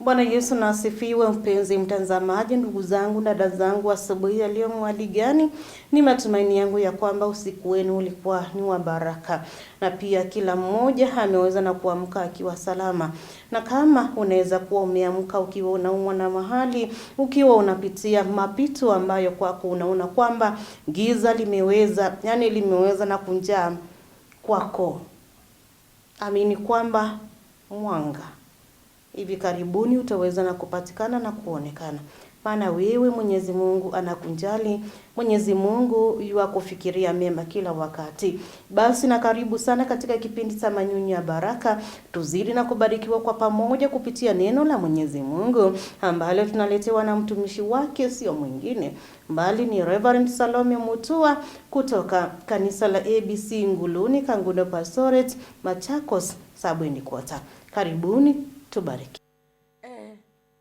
Bwana Yesu na asifiwe. Mpenzi mtazamaji, ndugu zangu, dada zangu, asubuhi ya leo mwali gani? Ni matumaini yangu ya kwamba usiku wenu ulikuwa ni wa baraka, na pia kila mmoja ameweza na kuamka akiwa salama. Na kama unaweza kuwa umeamka ukiwa unaumwa na mahali, ukiwa unapitia mapito ambayo kwako unaona kwamba giza limeweza na kunjaa kwako, amini kwamba mwanga hivi karibuni utaweza na kupatikana na kuonekana. Maana wewe Mwenyezi Mungu anakunjali, Mwenyezi Mungu yuakufikiria mema kila wakati. Basi na karibu sana katika kipindi cha Manyunyu ya Baraka, tuzidi na kubarikiwa kwa pamoja kupitia neno la Mwenyezi Mungu ambalo tunaletewa na mtumishi wake, sio mwingine mbali ni Reverend Salome Mutua kutoka kanisa la ABC Nguluni Kangundo Pastorate, Machakos, Sabweni Quarter. Karibuni, tubariki.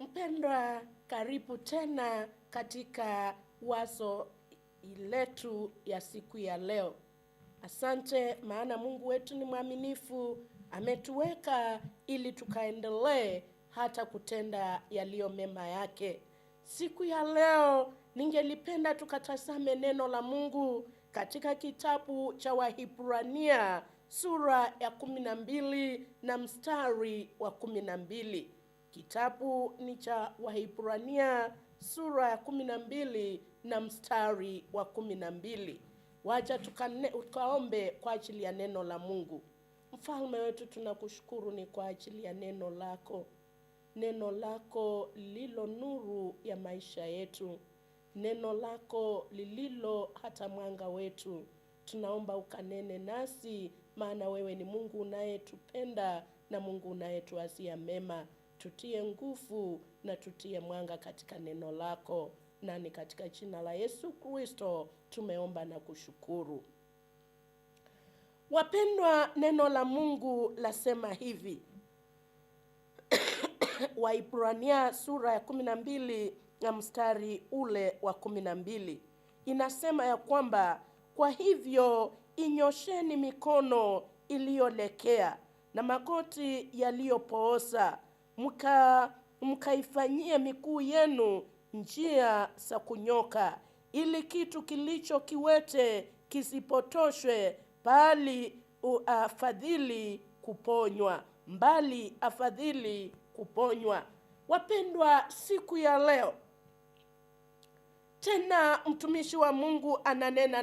Mpendwa, karibu tena katika wazo letu ya siku ya leo. Asante, maana Mungu wetu ni mwaminifu, ametuweka ili tukaendelee hata kutenda yaliyo mema yake. Siku ya leo ningelipenda tukatazame neno la Mungu katika kitabu cha Wahibrania sura ya 12 na mstari wa 12. Kitabu ni cha Wahibrania sura ya 12 na mstari wa 12. Wacha tukaombe kwa ajili ya neno la Mungu. Mfalme wetu, tunakushukuru ni kwa ajili ya neno lako. Neno lako lililo nuru ya maisha yetu. Neno lako lililo hata mwanga wetu. Tunaomba ukanene nasi, maana wewe ni Mungu unayetupenda na Mungu unayetuazia mema. Tutie nguvu na tutie mwanga katika neno lako, na ni katika jina la Yesu Kristo tumeomba na kushukuru. Wapendwa, neno la Mungu lasema hivi. Wahibrania sura ya 12 na mstari ule wa 12. Inasema ya kwamba kwa hivyo inyosheni mikono iliyolekea na magoti yaliyopooza, mkaifanyie miguu yenu njia za kunyoka, ili kitu kilicho kiwete kisipotoshwe, bali afadhili kuponywa. Wapendwa, siku ya leo tena mtumishi wa Mungu ananena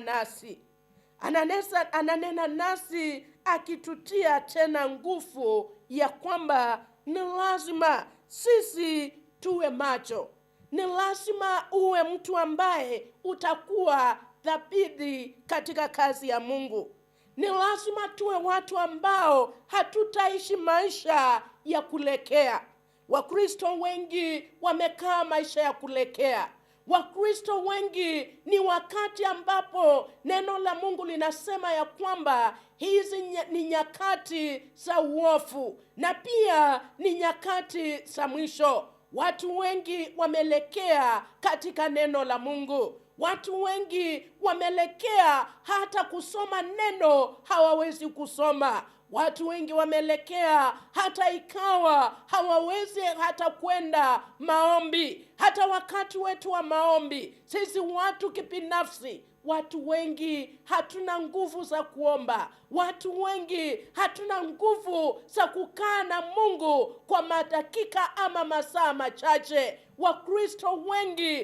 nasi akitutia tena nguvu ya kwamba ni lazima sisi tuwe macho. Ni lazima uwe mtu ambaye utakuwa thabiti katika kazi ya Mungu. Ni lazima tuwe watu ambao hatutaishi maisha ya kulekea. Wakristo wengi wamekaa maisha ya kulekea. Wakristo wengi ni wakati ambapo neno la Mungu linasema ya kwamba hizi ni nyakati za uovu na pia ni nyakati za mwisho. Watu wengi wamelekea katika neno la Mungu. Watu wengi wamelekea hata kusoma neno hawawezi kusoma. Watu wengi wamelekea hata ikawa hawawezi hata kwenda maombi. Hata wakati wetu wa maombi, sisi watu kibinafsi, watu wengi hatuna nguvu za kuomba. Watu wengi hatuna nguvu za kukaa na Mungu kwa madakika ama masaa machache. Wakristo wengi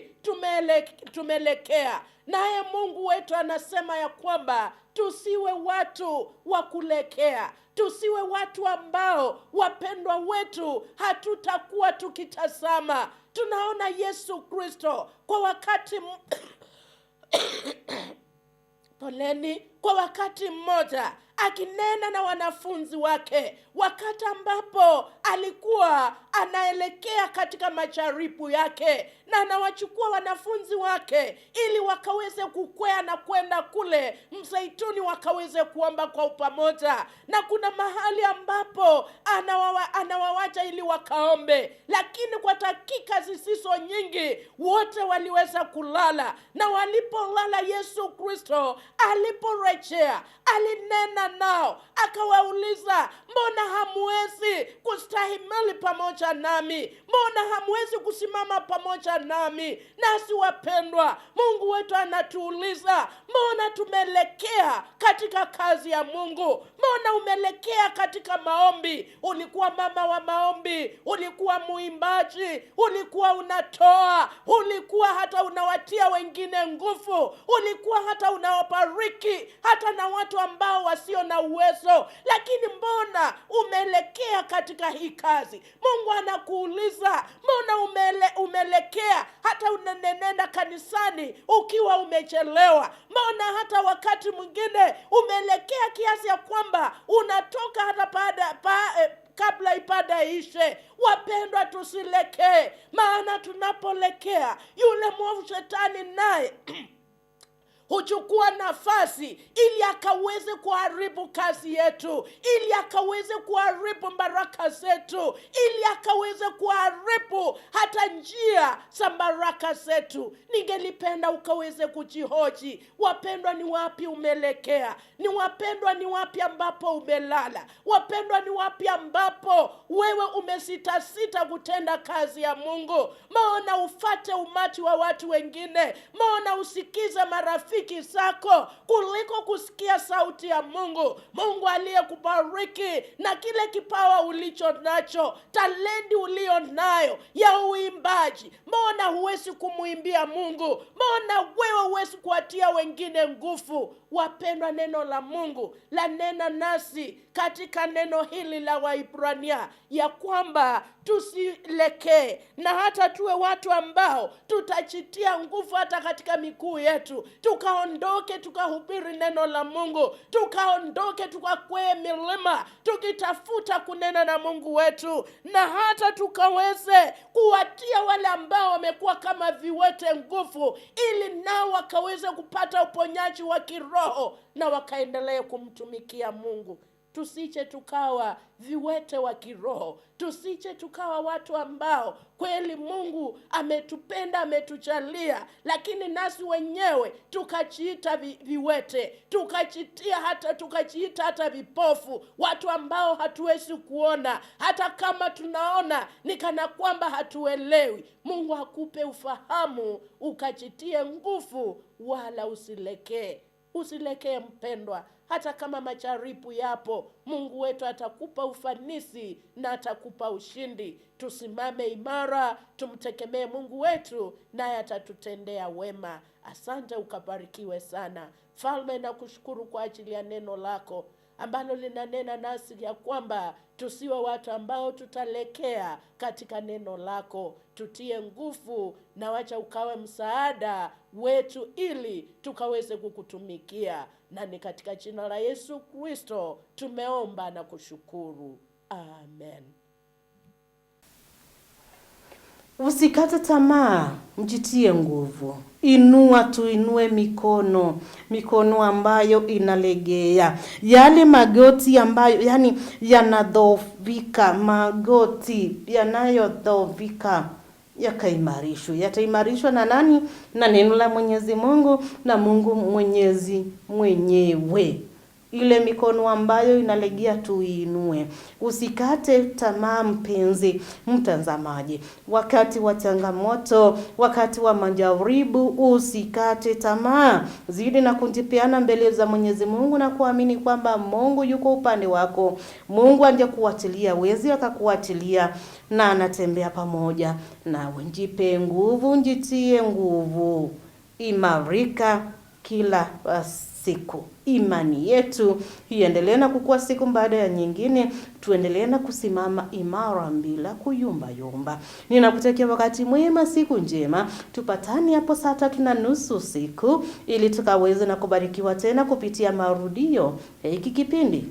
tumelekea. Naye Mungu wetu anasema ya kwamba tusiwe watu wa kulekea. Tusiwe watu ambao wapendwa wetu hatutakuwa tukitazama. Tunaona Yesu Kristo kwa wakati kwa wakati mmoja akinena na wanafunzi wake, wakati ambapo alikuwa anaelekea katika majaribu yake, na anawachukua wanafunzi wake ili wakaweze kukwea na kwenda kule Mzeituni wakaweze kuomba kwa pamoja. Na kuna mahali ambapo anawawacha ili wakaombe, lakini kwa dakika zisizo nyingi wote waliweza kulala. Na walipolala, Yesu Kristo aliporejea alinena akakutana nao akawauliza, mbona hamwezi kustahimili pamoja nami? Mbona hamwezi kusimama pamoja nami? Nasi wapendwa, Mungu wetu anatuuliza, mbona tumelekea katika kazi ya Mungu? Mbona umelekea katika maombi? Ulikuwa mama wa maombi, ulikuwa muimbaji, ulikuwa unatoa, ulikuwa hata unawatia wengine nguvu, ulikuwa hata unawabariki hata na watu ambao wasio na uwezo, lakini mbona umelekea katika hii kazi? Mungu anakuuliza, mbona umelekea hata unanenda kanisani ukiwa umechelewa? Mbona hata wakati mwingine umelekea kiasi ya kwamba unatoka hata kabla ibada ishe? Wapendwa, tusilekee, maana tunapolekea yule mwovu shetani naye huchukua nafasi ili akaweze kuharibu kazi yetu, ili akaweze kuharibu baraka zetu, ili akaweze kuharibu hata njia za baraka zetu. Ningelipenda ukaweze kujihoji, wapendwa, ni wapi umelekea? Ni wapendwa, ni wapi ambapo umelala? Wapendwa, ni wapi ambapo wewe umesitasita kutenda kazi ya Mungu? Mbona ufate umati wa watu wengine? Mbona usikize marafiki zako kuliko kusikia sauti ya Mungu? Mungu aliyekubariki na kile kipawa ulicho nacho, talenti ulio nayo ya uimbaji, mbona huwezi kumuimbia Mungu? Mbona wewe huwezi kuatia wengine nguvu? Wapendwa, neno la Mungu lanena nasi katika neno hili la Waibrania ya kwamba tusilekee, na hata tuwe watu ambao tutajitia nguvu hata katika miguu yetu, tukaondoke tukahubiri neno la Mungu, tukaondoke tukakwee milima tukitafuta kunena na Mungu wetu, na hata tukaweze kuwatia wale ambao wamekuwa kama viwete nguvu, ili nao wakaweze kupata uponyaji wa kiroho na wakaendelee kumtumikia Mungu. Tusije tukawa viwete wa kiroho, tusije tukawa watu ambao kweli Mungu ametupenda, ametujalia, lakini nasi wenyewe tukajiita viwete, tukajiita hata vipofu, watu ambao hatuwezi kuona, hata kama tunaona ni kana kwamba hatuelewi. Mungu akupe ufahamu, ukajitie nguvu, wala usilekee. Usilekee mpendwa, hata kama majaribu yapo, Mungu wetu atakupa ufanisi na atakupa ushindi. Tusimame imara, tumtegemee Mungu wetu, naye atatutendea wema. Asante, ukabarikiwe sana. Falme, na kushukuru kwa ajili ya neno lako ambalo linanena nasi ya kwamba tusiwe watu ambao tutalekea katika neno lako. Tutie nguvu na wacha ukawe msaada wetu ili tukaweze kukutumikia. Na ni katika jina la Yesu Kristo tumeomba na kushukuru. Amen. Usikate tamaa, mjitie nguvu. Tuinue mikono ambayo inalegea, yale magoti ambayo yanadhoofika, magoti yanayodhoofika yataimarishwa na nani? Na neno la Mwenyezi Mungu na Mungu Mwenyezi mwenyewe. Ile mikono ambayo inalegea tuinue. Usikate tamaa mpenzi mtazamaji. Wakati wa changamoto, wakati wa majaribu, usikate tamaa. Zidi na kujipeana mbele za Mwenyezi Mungu na kuamini kwamba Mungu yuko upande wako. Mungu angekuachilia, wezi akakuachilia, na anatembea pamoja nawe. Jipe nguvu, jitie nguvu. Imarika kila siku. Imani yetu iendelee na kukua siku baada ya nyingine. Tuendelee na kusimama imara bila kuyumba. Ninakutakia wakati mwema, siku njema. Tupatane hapo saa 3:30 usiku ili tukaweze na kubarikiwa tena kupitia marudio hiki kipindi